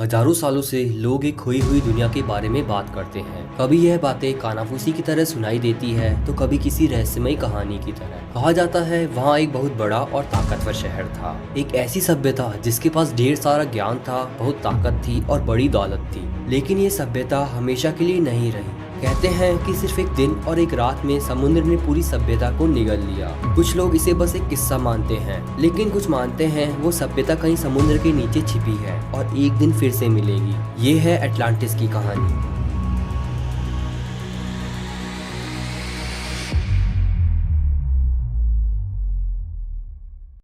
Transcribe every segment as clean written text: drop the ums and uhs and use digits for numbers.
हजारों सालों से लोग एक खोई हुई दुनिया के बारे में बात करते हैं। कभी यह बातें कानाफूसी की तरह सुनाई देती है तो कभी किसी रहस्यमयी कहानी की तरह। कहा जाता है वहाँ एक बहुत बड़ा और ताकतवर शहर था, एक ऐसी सभ्यता जिसके पास ढेर सारा ज्ञान था, बहुत ताकत थी और बड़ी दौलत थी। लेकिन ये सभ्यता हमेशा के लिए नहीं रही। कहते हैं कि सिर्फ एक दिन और एक रात में समुद्र ने पूरी सभ्यता को निगल लिया। कुछ लोग इसे बस एक किस्सा मानते हैं, लेकिन कुछ मानते हैं वो सभ्यता कहीं समुद्र के नीचे छिपी है और एक दिन फिर से मिलेगी। ये है अटलांटिस की कहानी।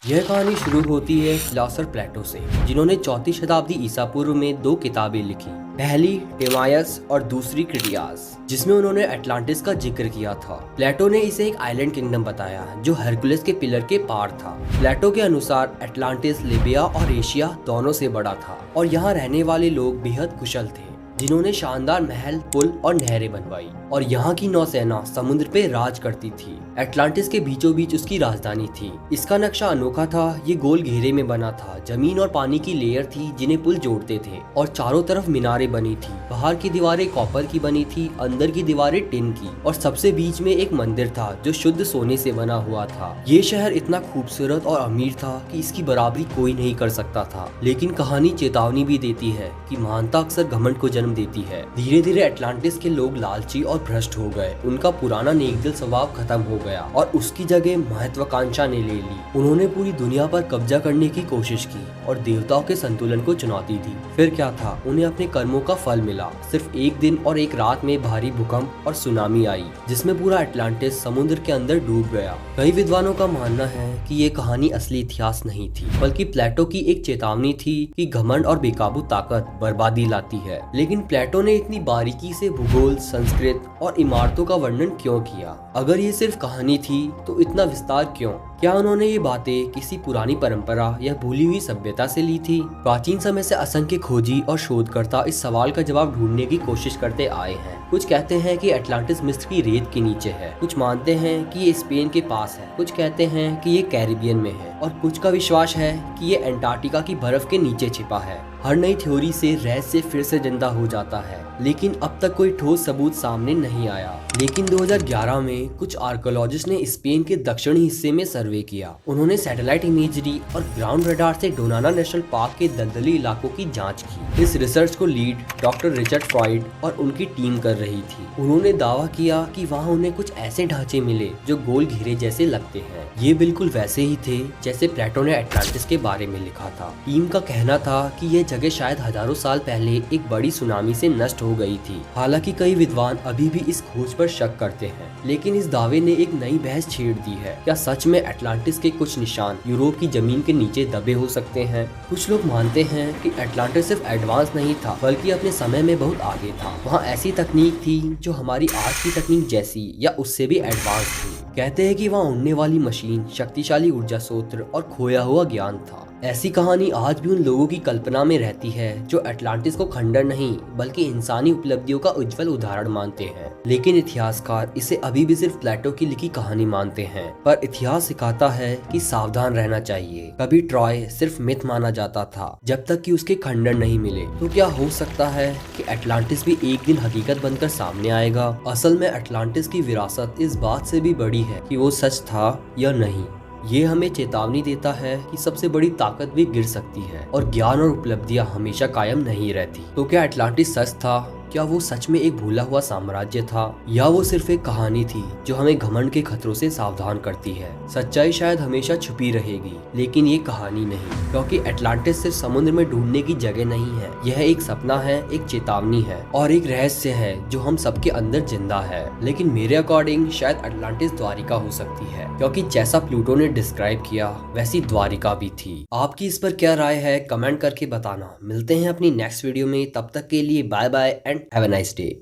यह कहानी शुरू होती है फिलोसोफर प्लेटो से, जिन्होंने 4वीं शताब्दी ईसा पूर्व में 2 किताबें लिखी। पहली टिमायस और दूसरी क्रिटियास, जिसमें उन्होंने अटलांटिस का जिक्र किया था। प्लेटो ने इसे एक आइलैंड किंगडम बताया जो हरकुलस के पिलर के पार था। प्लेटो के अनुसार अटलांटिस लिबिया और एशिया दोनों से बड़ा था और यहाँ रहने वाले लोग बेहद कुशल थे, जिन्होंने शानदार महल, पुल और नहरें बनवाई और यहाँ की नौसेना समुद्र पे राज करती थी। अटलांटिस के बीचों बीच उसकी राजधानी थी। इसका नक्शा अनोखा था। ये गोल घेरे में बना था। जमीन और पानी की लेयर थी जिन्हें पुल जोड़ते थे और चारों तरफ मीनारें बनी थी। बाहर की दीवारें कॉपर की बनी थी, अंदर की दीवारें टिन की और सबसे बीच में एक मंदिर था जो शुद्ध सोने से बना हुआ था। ये शहर इतना खूबसूरत और अमीर था कि इसकी बराबरी कोई नहीं कर सकता था। लेकिन कहानी चेतावनी भी देती है कि महानता अक्सर घमंड को जन्म देती है। धीरे धीरे अटलांटिस के लोग लालची और भ्रष्ट हो गए। उनका पुराना नेकदिल स्वभाव खत्म हो गया और उसकी जगह महत्वाकांक्षा ने ले ली। उन्होंने पूरी दुनिया पर कब्जा करने की कोशिश की और देवताओं के संतुलन को चुनौती दी। फिर क्या था, उन्हें अपने कर्मों का फल मिला। सिर्फ एक दिन और एक रात में भारी भूकंप और सुनामी आई, जिसमें पूरा अटलांटिस समुद्र के अंदर डूब गया। कई विद्वानों का मानना है कि ये कहानी असली इतिहास नहीं थी, बल्कि प्लेटो की एक चेतावनी थी कि घमंड और बेकाबू ताकत बर्बादी लाती है। लेकिन प्लेटो ने इतनी बारीकी से भूगोल, संस्कृत और इमारतों का वर्णन क्यों किया? अगर ये सिर्फ कहानी थी तो इतना विस्तार क्यों? क्या उन्होंने ये बातें किसी पुरानी परंपरा या भूली हुई सभ्यता से ली थी? प्राचीन समय से असंख्य खोजी और शोधकर्ता इस सवाल का जवाब ढूंढने की कोशिश करते आए हैं। कुछ कहते हैं कि अटलांटिस मिस्र की रेत के नीचे है, कुछ मानते हैं कि ये स्पेन के पास है, कुछ कहते हैं कि ये कैरिबियन में है और कुछ का विश्वास है कि ये अंटार्कटिका की बर्फ के नीचे छिपा है। हर नई थ्योरी से रहस्य फिर से जिंदा हो जाता है, लेकिन अब तक कोई ठोस सबूत सामने नहीं आया। लेकिन 2011 में कुछ आर्कियोलॉजिस्ट ने स्पेन के दक्षिणी हिस्से में सर्वे किया। उन्होंने सैटेलाइट इमेजरी और ग्राउंड रडार से डोनाना नेशनल पार्क के दलदली इलाकों की जांच की। इस रिसर्च को लीड डॉक्टर रिचर्ड फ्रॉइड और उनकी टीम कर रही थी। उन्होंने दावा किया कि वहाँ उन्हें कुछ ऐसे ढांचे मिले जो गोल घेरे जैसे लगते हैं। ये बिल्कुल वैसे ही थे जैसे प्लेटो ने अटलांटिस के बारे में लिखा था। टीम का कहना था कि यह जगह शायद हजारों साल पहले एक बड़ी सुनामी से नष्ट हो गई थी। हालांकि कई विद्वान अभी भी इस खोज पर शक करते हैं, लेकिन इस दावे ने एक नई बहस छेड़ दी है। क्या सच में अटलांटिस के कुछ निशान यूरोप की जमीन के नीचे दबे हो सकते हैं? कुछ लोग मानते हैं कि अटलांटिस सिर्फ एडवांस नहीं था, बल्कि अपने समय में बहुत आगे था। वहाँ ऐसी तकनीक थी जो हमारी आज की तकनीक जैसी या उससे भी एडवांस थी। कहते हैं कि वहाँ उड़ने वाली मशीन, शक्तिशाली ऊर्जा स्रोत और खोया हुआ ज्ञान था। ऐसी कहानी आज भी उन लोगों की कल्पना में रहती है जो अटलांटिस को खंडर नहीं बल्कि इंसानी उपलब्धियों का उज्जवल उदाहरण मानते हैं। लेकिन इतिहासकार इसे अभी भी सिर्फ प्लेटो की लिखी कहानी मानते हैं। पर इतिहास सिखाता है कि सावधान रहना चाहिए। कभी ट्रॉय सिर्फ मिथ माना जाता था जब तक कि उसके खंडर नहीं मिले। तो क्या हो सकता है कि अटलांटिस भी एक दिन हकीकत बनकर सामने आएगा? असल में अटलांटिस की विरासत इस बात से भी बड़ी है कि वो सच था या नहीं। ये हमें चेतावनी देता है कि सबसे बड़ी ताकत भी गिर सकती है और ज्ञान और उपलब्धियां हमेशा कायम नहीं रहती। तो क्या अटलांटिस सच था? क्या वो सच में एक भूला हुआ साम्राज्य था, या वो सिर्फ एक कहानी थी जो हमें घमंड के खतरों से सावधान करती है? सच्चाई शायद हमेशा छुपी रहेगी, लेकिन ये कहानी नहीं, क्योंकि अटलांटिस सिर्फ समुद्र में ढूंढने की जगह नहीं है। यह एक सपना है, एक चेतावनी है और एक रहस्य है जो हम सबके अंदर जिंदा है। लेकिन मेरे अकॉर्डिंग शायद अटलांटिस द्वारिका हो सकती है, क्योंकि जैसा प्लूटो ने डिस्क्राइब किया वैसी द्वारिका भी थी। आपकी इस पर क्या राय है? कमेंट करके बताना। मिलते हैं अपनी नेक्स्ट वीडियो में, तब तक के लिए bye bye and have a nice day.